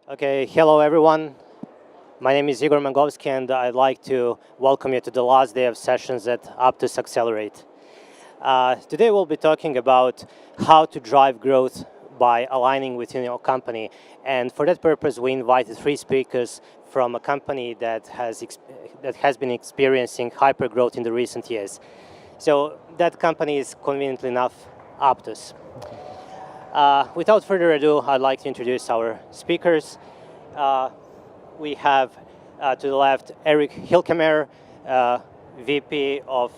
Okay, hello everyone. My name is Igor Mangovsky and I'd like to welcome you to the last day of sessions at Apttus Accelerate. Today we'll be talking about how to drive growth by aligning within your company. And for that purpose, we invited 3 speakers from a company that has been experiencing hyper growth in the recent years. So that company is, conveniently enough, Apttus. Without further ado, I'd like to introduce our speakers. We have to the left Eric Hilkemer, VP of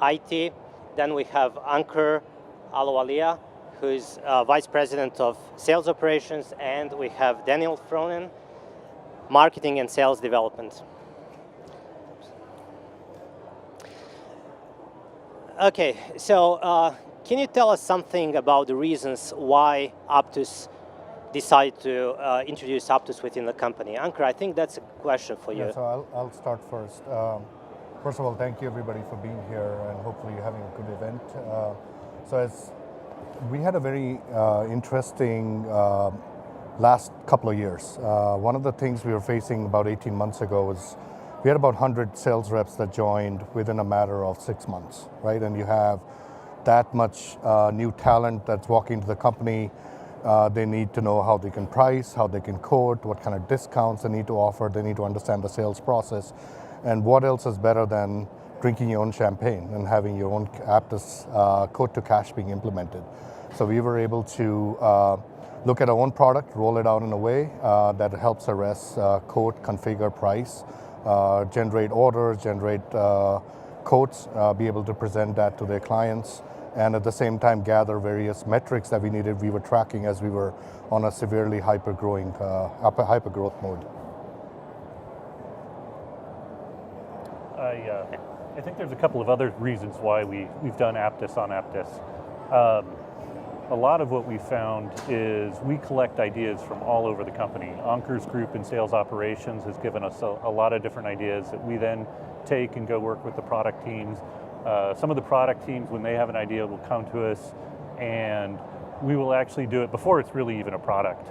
IT. Then we have Ankur Ahluwalia, who is Vice President of Sales Operations, and we have Daniel Fronin, Marketing and Sales Development. Okay, so can you tell us something about the reasons why Apttus decided to introduce Apttus within the company? Ankur, I think that's a question for you. Yeah, so I'll start first. First of all, thank you everybody for being here and hopefully you're having a good event. We had a very interesting last couple of years. One of the things we were facing about 18 months ago was we had about 100 sales reps that joined within a matter of 6 months, right? And you have that much new talent that's walking to the company. They need to know how they can price, how they can quote, what kind of discounts they need to offer. They need to understand the sales process. And what else is better than drinking your own champagne and having your own Apttus Quote-to-Cash being implemented. So we were able to look at our own product, roll it out in a way that helps our reps quote, configure, price, generate orders, generate quotes, be able to present that to their clients, and at the same time gather various metrics that we were tracking as we were on a severely hyper-growth mode. I think there's a couple of other reasons why we've done Apttus on Apttus. A lot of what we found is we collect ideas from all over the company. Ankur's group in sales operations has given us a lot of different ideas that we then take and go work with the product teams. Some of the product teams, when they have an idea, will come to us and we will actually do it before it's really even a product.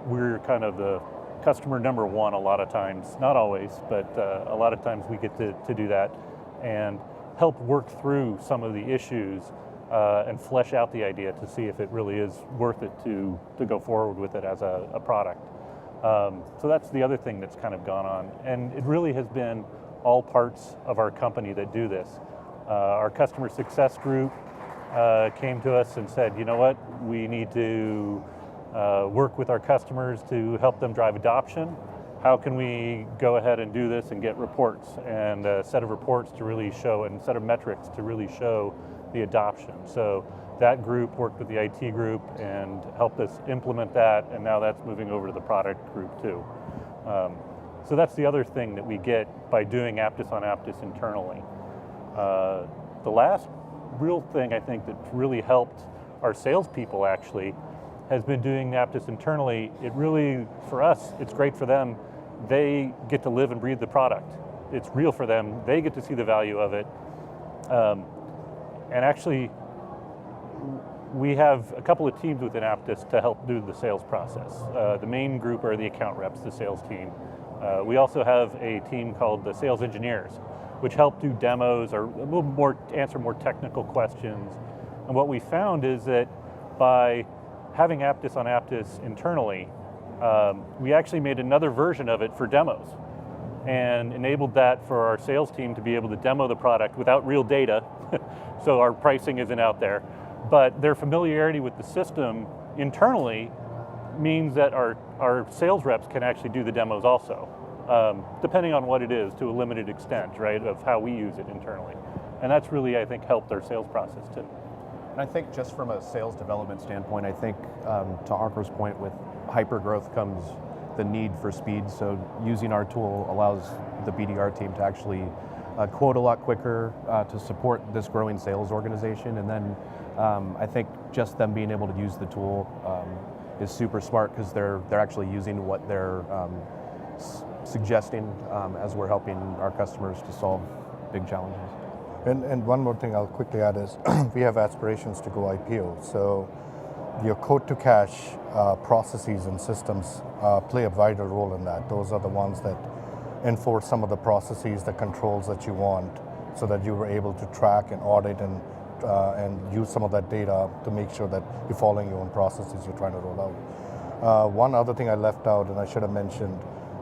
We're kind of the customer number one a lot of times, not always, but a lot of times we get to do that and help work through some of the issues and flesh out the idea to see if it really is worth it to go forward with it as a product. So that's the other thing that's kind of gone on. And it really has been all parts of our company that do this. Our customer success group came to us and said, you know what, we need to work with our customers to help them drive adoption. How can we go ahead and do this and get reports and a set of reports to really show and a set of metrics to really show the adoption? So that group worked with the IT group and helped us implement that, and now that's moving over to the product group too. So that's the other thing that we get by doing Apttus on Apttus internally. The last real thing I think that really helped our salespeople actually has been doing Apttus internally. It really, for us, it's great for them. They get to live and breathe the product. It's real for them. They get to see the value of it. And actually, we have a couple of teams within Apttus to help do the sales process. The main group are the account reps, the sales team. We also have a team called the sales engineers, which help do demos or a little more, answer more technical questions. And what we found is that by having Apttus on Apttus internally, we actually made another version of it for demos and enabled that for our sales team to be able to demo the product without real data, so our pricing isn't out there. But their familiarity with the system internally means that our sales reps can actually do the demos also, depending on what it is, to a limited extent, right, of how we use it internally. And that's really, I think, helped our sales process too. And I think just from a sales development standpoint, I think to Ankur's point, with hypergrowth comes the need for speed. So using our tool allows the BDR team to actually quote a lot quicker to support this growing sales organization. And then I think just them being able to use the tool is super smart because they're actually using what they're suggesting as we're helping our customers to solve big challenges. And one more thing I'll quickly add is we have aspirations to go IPO. So your quote-to-cash processes and systems play a vital role in that. Those are the ones that enforce some of the processes, the controls that you want, so that you were able to track and audit and use some of that data to make sure that you're following your own processes you're trying to roll out. One other thing I left out, and I should have mentioned,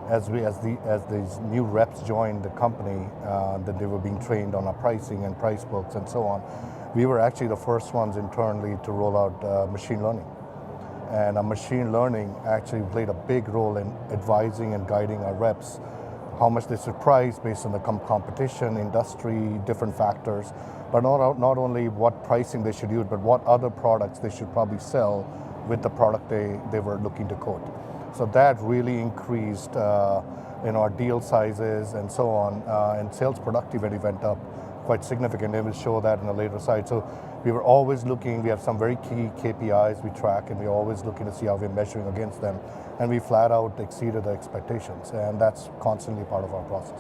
as these new reps joined the company, that they were being trained on our pricing and price books and so on, we were actually the first ones internally to roll out machine learning. And machine learning actually played a big role in advising and guiding our reps how much they should price based on the competition, industry, different factors, but not only what pricing they should use, but what other products they should probably sell with the product they were looking to quote. So that really increased our deal sizes and so on, and sales productivity went up quite significantly. We'll show that in a later slide. So we were always looking, we have some very key KPIs we track, and we're always looking to see how we're measuring against them. And we flat out exceeded the expectations, and that's constantly part of our process.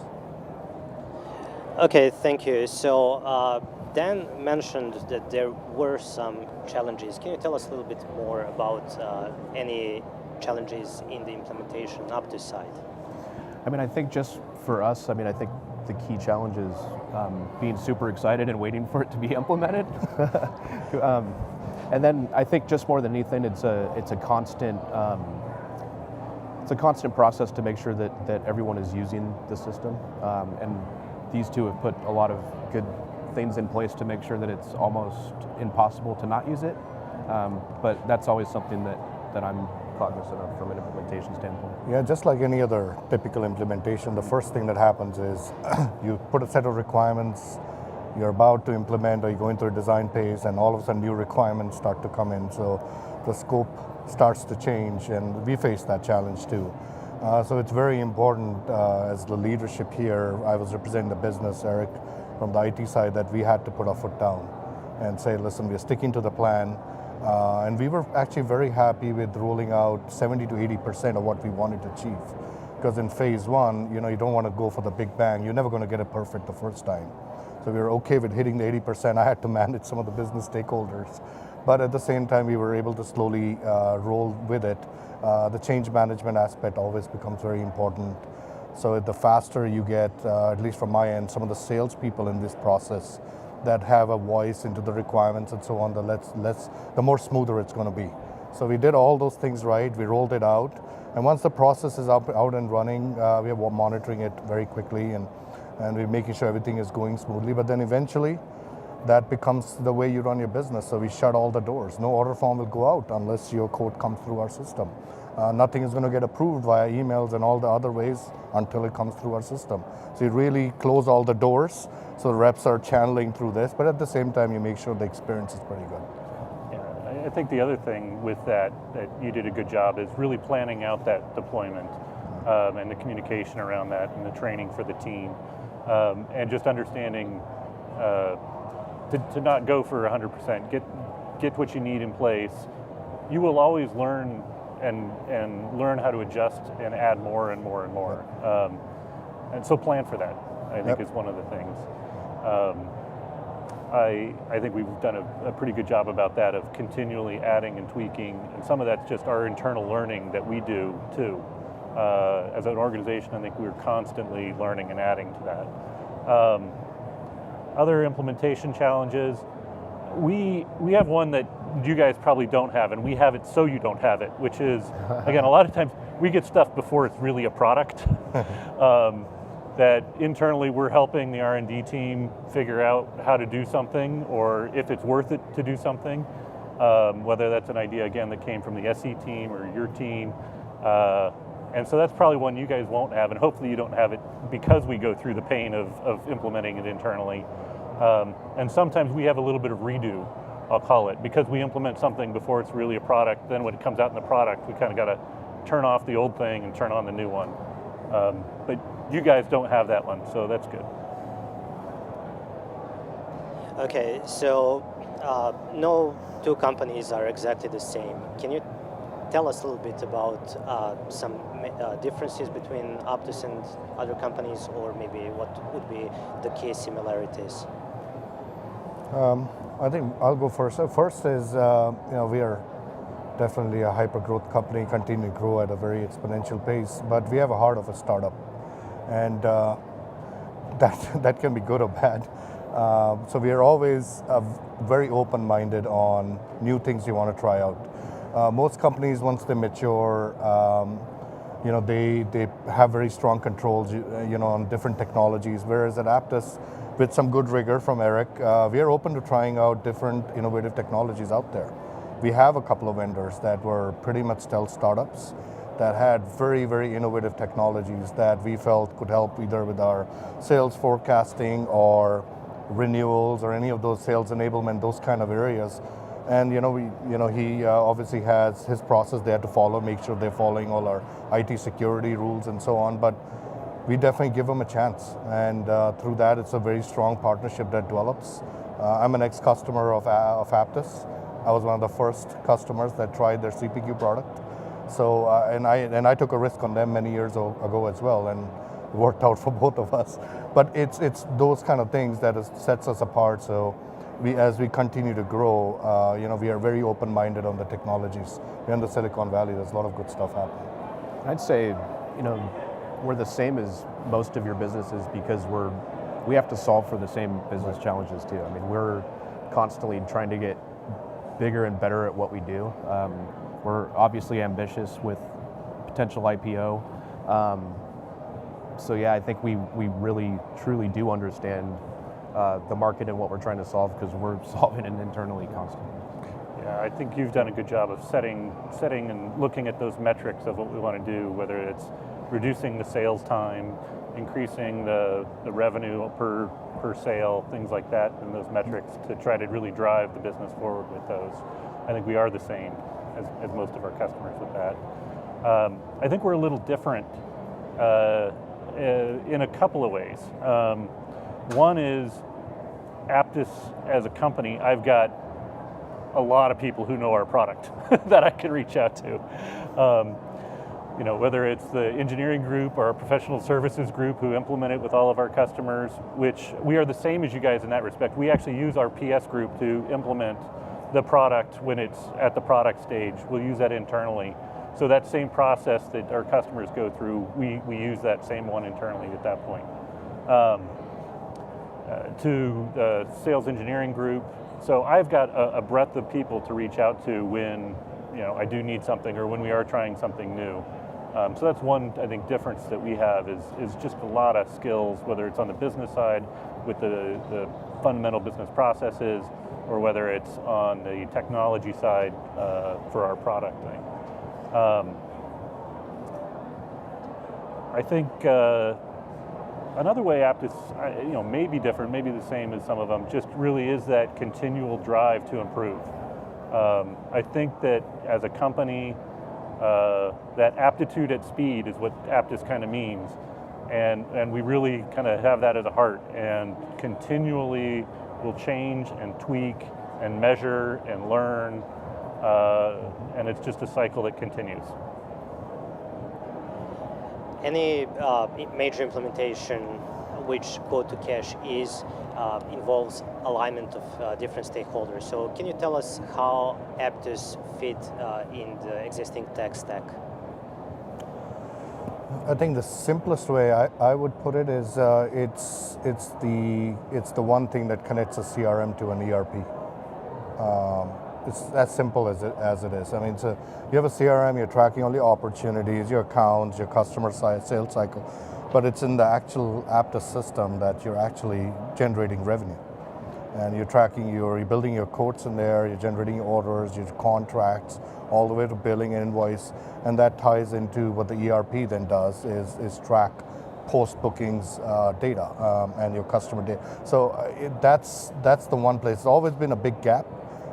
Okay, thank you. So Dan mentioned that there were some challenges. Can you tell us a little bit more about any challenges in the implementation Apttus side? I mean, I think just for us, I think the key challenge is being super excited and waiting for it to be implemented. And then I think just more than anything, it's a constant process to make sure that everyone is using the system. And these two have put a lot of good things in place to make sure that it's almost impossible to not use it. But that's always something that I'm cognizant of from an implementation standpoint. Yeah, just like any other typical implementation, the first thing that happens is you put a set of requirements, you're about to implement, or you're going through a design phase, and all of a sudden new requirements start to come in. So the scope starts to change, and we face that challenge too. So it's very important as the leadership here, I was representing the business, Eric, from the IT side, that we had to put our foot down and say, listen, we're sticking to the plan. And we were actually very happy with rolling out 70 to 80% of what we wanted to achieve. Because in phase one, you don't want to go for the big bang. You're never going to get it perfect the first time. So we were okay with hitting the 80%. I had to manage some of the business stakeholders. But at the same time, we were able to slowly roll with it. The change management aspect always becomes very important. So the faster you get, at least from my end, some of the salespeople in this process that have a voice into the requirements and so on, the more smoother it's going to be. So we did all those things right, we rolled it out, and once the process is out and running, we are monitoring it very quickly, and we're making sure everything is going smoothly. But then eventually, that becomes the way you run your business. So we shut all the doors. No order form will go out unless your quote comes through our system. Nothing is going to get approved via emails and all the other ways until it comes through our system. So you really close all the doors, so the reps are channeling through this, but at the same time you make sure the experience is pretty good. Yeah, I think the other thing with that you did a good job is really planning out that deployment and the communication around that and the training for the team, and just understanding to not go for 100%, get what you need in place. You will always learn and learn how to adjust and add more and more and more. And so plan for that, I think, is one of the things. I think we've done a pretty good job about that, of continually adding and tweaking, and some of that's just our internal learning that we do too. As an organization, I think we're constantly learning and adding to that. Other implementation challenges, we have one that you guys probably don't have, and we have it so you don't have it, which is, again, a lot of times we get stuff before it's really a product. That internally we're helping the R&D team figure out how to do something, or if it's worth it to do something, whether that's an idea, again, that came from the SE team or your team. And so that's probably one you guys won't have, and hopefully you don't have it because we go through the pain of implementing it internally. And sometimes we have a little bit of redo, I'll call it, because we implement something before it's really a product. Then when it comes out in the product, we kind of got to turn off the old thing and turn on the new one. But you guys don't have that one, so that's good. Okay, so no two companies are exactly the same. Can you tell us a little bit about some differences between Apttus and other companies, or maybe what would be the key similarities? I think I'll go first. So first is, we are definitely a hyper-growth company, continue to grow at a very exponential pace, but we have a heart of a startup, and that can be good or bad. So we are always very open-minded on new things you want to try out. Most companies, once they mature, they have very strong controls, on different technologies. Whereas at Apttus, with some good rigor from Eric, we are open to trying out different innovative technologies out there. We have a couple of vendors that were pretty much stealth startups that had very, very innovative technologies that we felt could help either with our sales forecasting or renewals or any of those sales enablement, those kind of areas. And he obviously has his process they have to follow, make sure they're following all our IT security rules and so on. But we definitely give them a chance, and through that, it's a very strong partnership that develops. I'm an ex-customer of Apttus. I was one of the first customers that tried their CPQ product. So, and I took a risk on them many years ago as well, and it worked out for both of us. But it's those kind of things that sets us apart. So, as we continue to grow, we are very open-minded on the technologies. We're in the Silicon Valley. There's a lot of good stuff happening. I'd say, we're the same as most of your businesses because we have to solve for the same business challenges too. I mean, we're constantly trying to get bigger and better at what we do. We're obviously ambitious with potential IPO. So yeah, I think we really truly do understand the market and what we're trying to solve because we're solving it internally constantly. Yeah, I think you've done a good job of setting and looking at those metrics of what we want to do, whether it's reducing the sales time, increasing the revenue per sale, things like that, and those metrics to try to really drive the business forward with those. I think we are the same as most of our customers with that. I think we're a little different in a couple of ways. One is Apttus as a company, I've got a lot of people who know our product that I can reach out to. Whether it's the engineering group or our professional services group who implement it with all of our customers, which we are the same as you guys in that respect. We actually use our PS group to implement the product when it's at the product stage. We'll use that internally. So that same process that our customers go through, we use that same one internally at that point. To the sales engineering group. So I've got a breadth of people to reach out to when I do need something or when we are trying something new. So that's one, I think, difference that we have is just a lot of skills, whether it's on the business side with the fundamental business processes or whether it's on the technology side for our product thing. I think another way Apttus, may be different, maybe the same as some of them, just really is that continual drive to improve. I think that as a company, that aptitude at speed is what Apttus kind of means. And we really kind of have that at the heart and continually will change and tweak and measure and learn. And it's just a cycle that continues. Any major implementation which Quote-to-Cash is involves alignment of different stakeholders. So can you tell us how Apttus fit in the existing tech stack? I think the simplest way I would put it is it's the one thing that connects a CRM to an ERP. It's as simple as it is. I mean, so you have a CRM, you're tracking all the opportunities, your accounts, your customer side, sales cycle, but it's in the actual Apttus system that you're actually generating revenue. And you're tracking, you're building your quotes in there, you're generating your orders, your contracts, all the way to billing and invoice. And that ties into what the ERP then does is track post-bookings data and your customer data. So that's the one place. It's always been a big gap,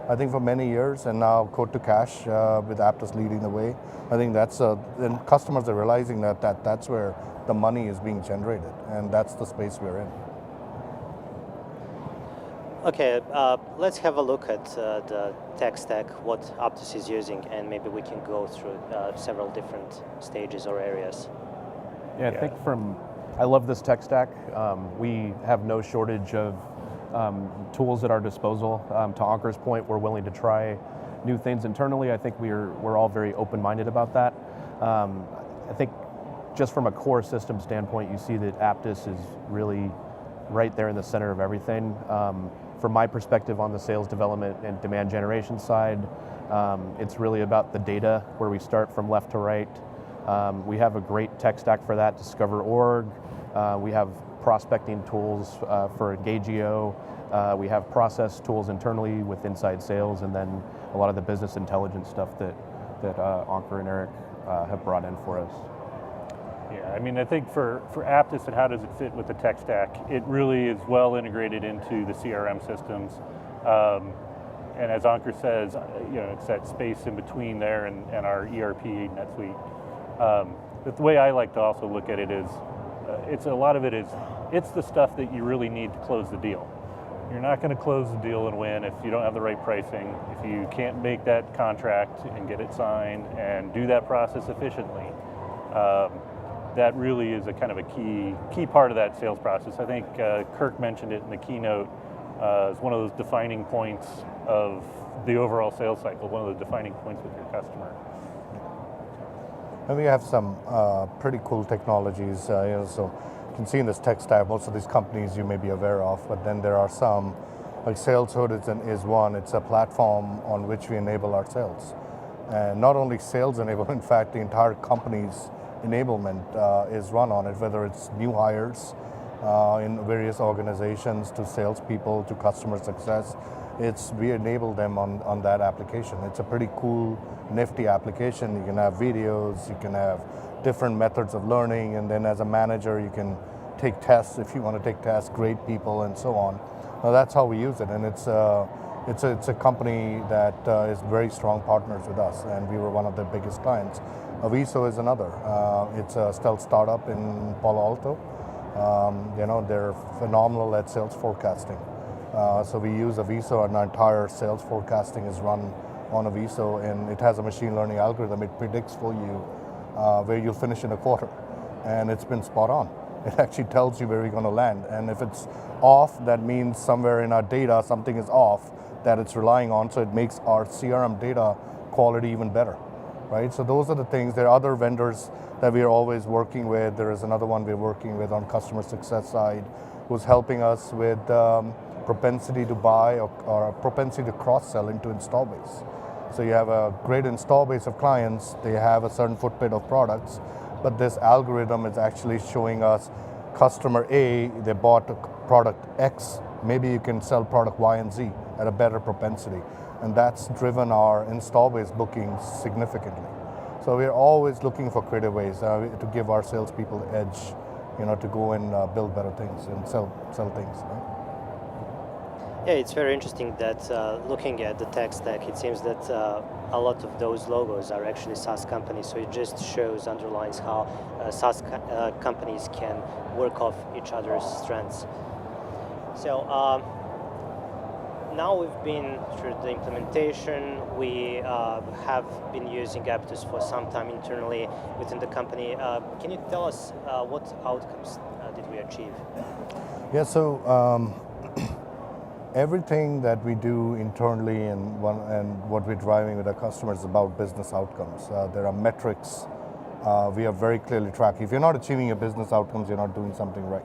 I think, for many years, and now Quote-to-Cash with Apttus leading the way. I think and customers are realizing that's where the money is being generated, and that's the space we're in. Okay, let's have a look at the tech stack, what Apttus is using, and maybe we can go through several different stages or areas. Yeah, I think I love this tech stack. We have no shortage of tools at our disposal. To Ankur's point, we're willing to try new things internally. I think we're all very open-minded about that. I think just from a core system standpoint, you see that Apttus is really right there in the center of everything. From my perspective on the sales development and demand generation side, it's really about the data where we start from left to right. We have a great tech stack for that, Discover.org. We have prospecting tools for Engagio. We have process tools internally with inside sales, and then a lot of the business intelligence stuff that Ankur and Eric have brought in for us. Yeah, I mean, I think for Apttus and how does it fit with the tech stack, it really is well integrated into the CRM systems. And as Ankur says, it's that space in between there and our ERP NetSuite. But the way I like to also look at it is, it's the stuff that you really need to close the deal. You're not going to close the deal and win if you don't have the right pricing, if you can't make that contract and get it signed and do that process efficiently. That really is a kind of a key part of that sales process. I think Kirk mentioned it in the keynote as one of those defining points of the overall sales cycle, one of the defining points with your customer. And we have some pretty cool technologies, so you can see in this tech stack, most of these companies you may be aware of, but then there are some, like SalesHood is one. It's a platform on which we enable our sales. And not only sales enablement, in fact, the entire company's enablement is run on it, whether it's new hires in various organizations to salespeople to customer success. We enable them on that application. It's a pretty cool, nifty application. You can have videos, you can have different methods of learning, and then as a manager you can take tests if you want to take tests, grade people, and so on. Now that's how we use it, and it's a company that is very strong partners with us, and we were one of their biggest clients. Aviso is another. It's a stealth startup in Palo Alto. They're phenomenal at sales forecasting. So we use Aviso, and our entire sales forecasting is run on Aviso, and it has a machine learning algorithm. It predicts for you where you'll finish in a quarter, and it's been spot on. It actually tells you where you're going to land, and if it's off, that means somewhere in our data something is off that it's relying on, so it makes our CRM data quality even better, right? So those are the things. There are other vendors that we are always working with. There is another one we're working with on customer success side who's helping us with propensity to buy or propensity to cross-sell into install base. So you have a great install base of clients, they have a certain footprint of products, but this algorithm is actually showing us customer A, they bought product X, maybe you can sell product Y and Z at a better propensity. And that's driven our install base bookings significantly. So we're always looking for creative ways to give our salespeople the edge, to go and build better things and sell things. Right? Yeah, it's very interesting that looking at the tech stack, it seems that a lot of those logos are actually SaaS companies, so it just underlines how SaaS companies can work off each other's strengths. So now we've been through the implementation, we have been using Apttus for some time internally within the company. Can you tell us what outcomes did we achieve? Yeah, so everything that we do internally and what we're driving with our customers is about business outcomes. There are metrics we are very clearly tracking. If you're not achieving your business outcomes, you're not doing something right.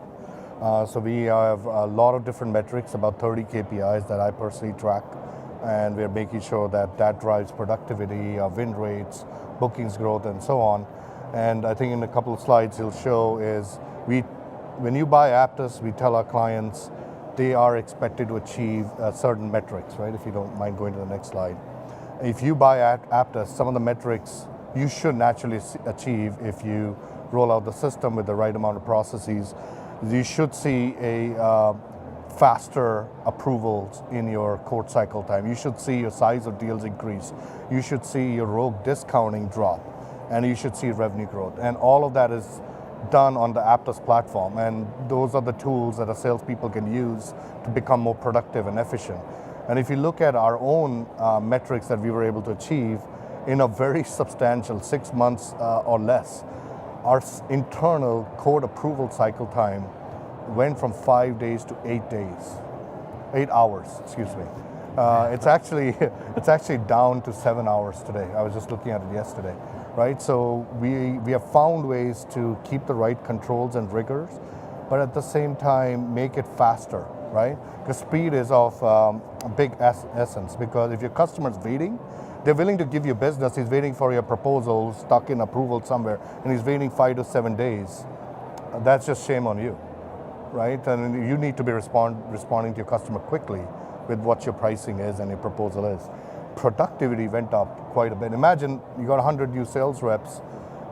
So we have a lot of different metrics, about 30 KPIs that I personally track, and we're making sure that drives productivity, win rates, bookings growth, and so on. And I think in a couple of slides he'll show is when you buy Apttus, we tell our clients they are expected to achieve certain metrics, right? If you don't mind going to the next slide. If you buy Apttus, some of the metrics you should naturally achieve if you roll out the system with the right amount of processes. You should see a faster approvals in your quote cycle time. You should see your size of deals increase. You should see your rogue discounting drop, and you should see revenue growth. And all of that is done on the Apttus platform, and those are the tools that our salespeople can use to become more productive and efficient. And if you look at our own metrics that we were able to achieve in a very substantial 6 months or less, our internal code approval cycle time went from 5 days to 8 days, 8 hours, excuse me. It's actually it's actually down to 7 hours today. I was just looking at it yesterday, right? So we have found ways to keep the right controls and rigors, but at the same time make it faster, right? Because speed is of big essence. Because if your customer's waiting, they're willing to give you business. He's waiting for your proposal stuck in approval somewhere, and he's waiting 5 to 7 days. That's just shame on you, right? And you need to be responding to your customer quickly with what your pricing is and your proposal is. Productivity went up quite a bit. Imagine you got 100 new sales reps,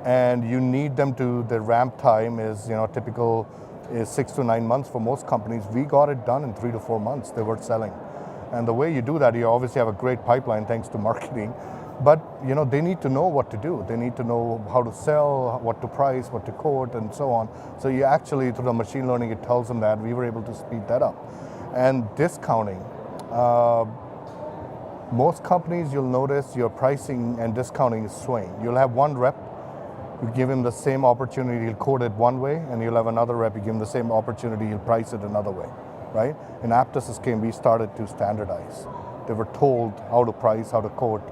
and you need them to, the ramp time is, typical is 6 to 9 months for most companies. We got it done in 3 to 4 months. They were selling. And the way you do that, you obviously have a great pipeline thanks to marketing, but they need to know what to do. They need to know how to sell, what to price, what to quote, and so on. So you actually, through the machine learning, it tells them that. We were able to speed that up. And discounting. Most companies, you'll notice your pricing and discounting is swaying. You'll have one rep, you give him the same opportunity, he'll quote it one way, and you'll have another rep, you give him the same opportunity, he'll price it another way, right? In Apttus' case, we started to standardize. They were told how to price, how to quote,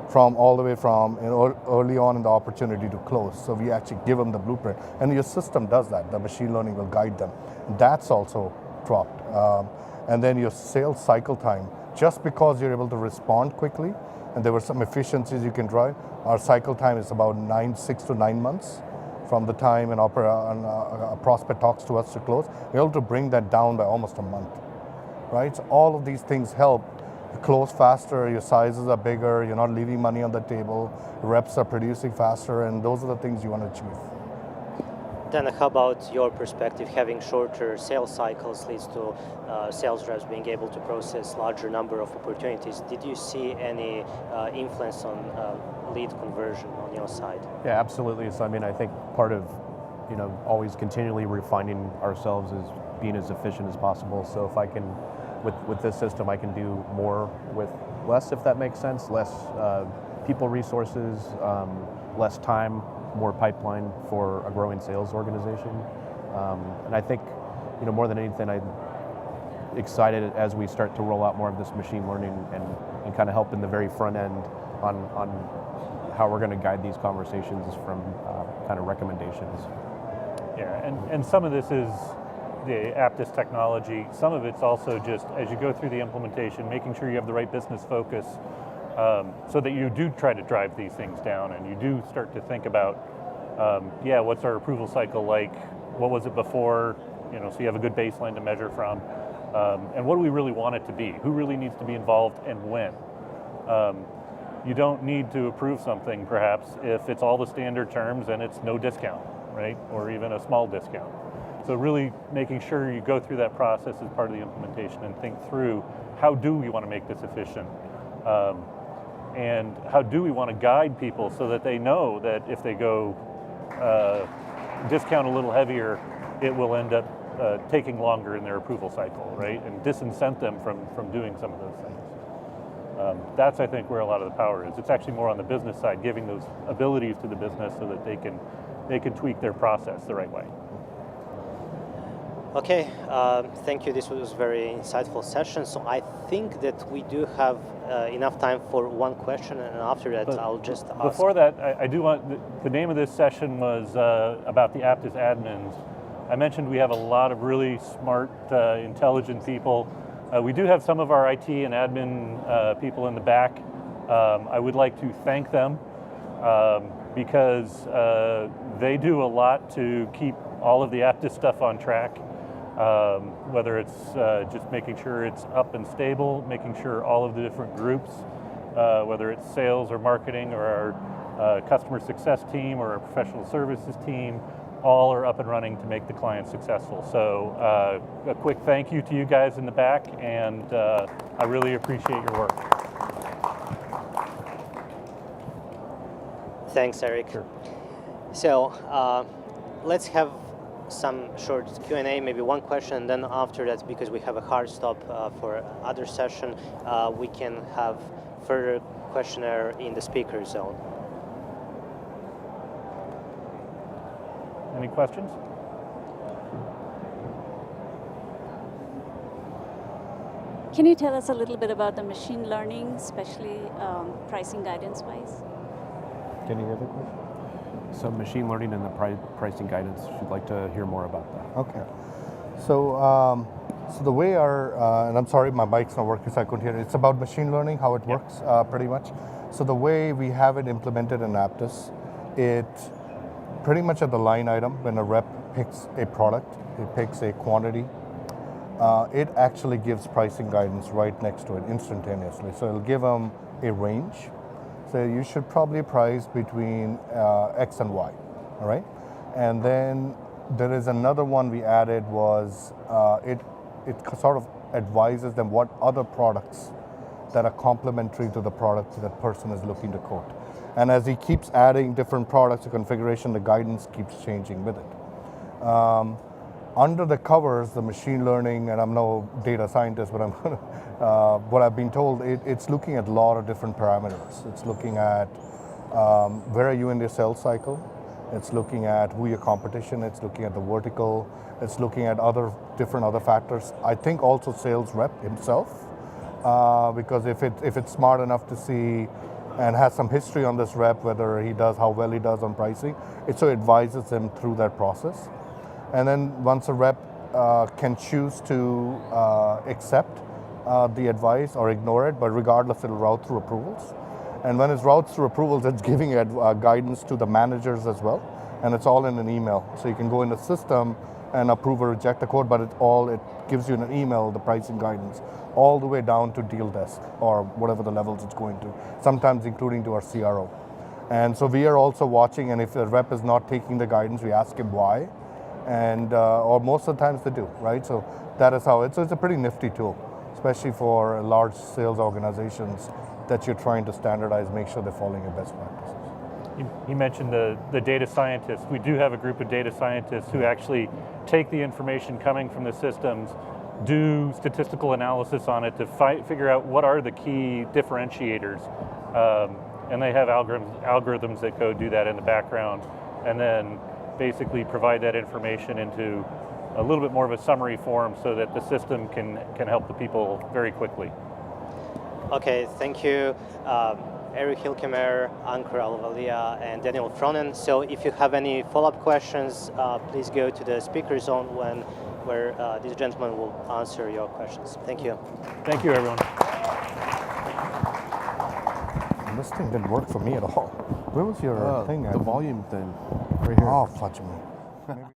from all the way from early on in the opportunity to close. So we actually give them the blueprint. And your system does that. The machine learning will guide them. That's also dropped. And then your sales cycle time, just because you're able to respond quickly, and there were some efficiencies you can drive, our cycle time is about 6 to 9 months from the time a prospect talks to us to close. We're able to bring that down by almost a month, right? So all of these things help. You close faster, your sizes are bigger, you're not leaving money on the table, reps are producing faster, and those are the things you want to achieve. Then how about your perspective? Having shorter sales cycles leads to sales reps being able to process larger number of opportunities. Did you see any influence on lead conversion on your side? Yeah, absolutely. So I think part of always continually refining ourselves is being as efficient as possible. So if I can, with this system, I can do more with less, if that makes sense. Less people resources, less time, more pipeline for a growing sales organization. And I think, more than anything, I'm excited as we start to roll out more of this machine learning and kind of help in the very front end on how we're going to guide these conversations from kind of recommendations. Yeah, and some of this is the Apttus technology. Some of it's also just, as you go through the implementation, making sure you have the right business focus so that you do try to drive these things down and you do start to think about, what's our approval cycle like? What was it before? So you have a good baseline to measure from. And what do we really want it to be? Who really needs to be involved and when? You don't need to approve something, perhaps, if it's all the standard terms and it's no discount, right? Or even a small discount. So really making sure you go through that process as part of the implementation and think through, how do we want to make this efficient? And how do we want to guide people so that they know that if they go discount a little heavier, it will end up taking longer in their approval cycle, right? And disincent them from doing some of those things. That's, I think, where a lot of the power is. It's actually more on the business side, giving those abilities to the business so that they can tweak their process the right way. Okay, thank you. This was a very insightful session. So I think that we do have enough time for one question, and after that, I'll just ask. Before that, I do want, the name of this session was about the Apttus admins. I mentioned we have a lot of really smart, intelligent people. We do have some of our IT and admin people in the back. I would like to thank them because they do a lot to keep all of the Apttus stuff on track. Whether it's just making sure it's up and stable, making sure all of the different groups, whether it's sales or marketing or our customer success team or our professional services team, all are up and running to make the client successful. So a quick thank you to you guys in the back, and I really appreciate your work. Thanks, Eric. Sure. So let's have some short Q&A, maybe one question, and then after that, because we have a hard stop for other session, we can have further questionnaire in the speaker zone. Any questions? Can you tell us a little bit about the machine learning, especially pricing guidance-wise? Can you hear the question? So machine learning and the pricing guidance, if you'd like to hear more about that. Okay. So the way and I'm sorry, my mic's not working, so I couldn't hear it. It's about machine learning, how it works, pretty much. So the way we have it implemented in Apttus, it pretty much at the line item, when a rep picks a product, it picks a quantity, it actually gives pricing guidance right next to it instantaneously. So it'll give them a range. So you should probably price between X and Y, all right? And then there is another one we added was it sort of advises them what other products that are complementary to the product that person is looking to quote. And as he keeps adding different products to configuration, the guidance keeps changing with it. Under the covers, the machine learning, and I'm no data scientist, but what I've been told, it's looking at a lot of different parameters. It's looking at where are you in the sales cycle. It's looking at who your competition. It's looking at the vertical. It's looking at different other factors. I think also sales rep himself, because if it's smart enough to see and has some history on this rep, whether he does, how well he does on pricing, it so advises him through that process. And then once a rep can choose to accept the advice or ignore it, but regardless, it'll route through approvals. And when it routes through approvals, it's giving guidance to the managers as well, and it's all in an email. So you can go in the system and approve or reject a quote, but it gives you in an email the pricing guidance all the way down to deal desk or whatever the levels it's going to, sometimes including to our CRO. And so we are also watching, and if the rep is not taking the guidance, we ask him why. And or most of the times they do, right? So that is how it's a pretty nifty tool, especially for large sales organizations that you're trying to standardize, make sure they're following your best practices. You mentioned the data scientists. We do have a group of data scientists who actually take the information coming from the systems, do statistical analysis on it to figure out what are the key differentiators. And they have algorithms that go do that in the background, and then basically provide that information into a little bit more of a summary form so that the system can help the people very quickly. Okay, thank you, Eric Hilkemer, Ankur Alvalia, and Daniel Fronen. So if you have any follow-up questions, please go to the speaker zone where these gentlemen will answer your questions. Thank you. Thank you, everyone. This thing didn't work for me at all. Where was your thing? The volume thing, right here. Oh, fudge me.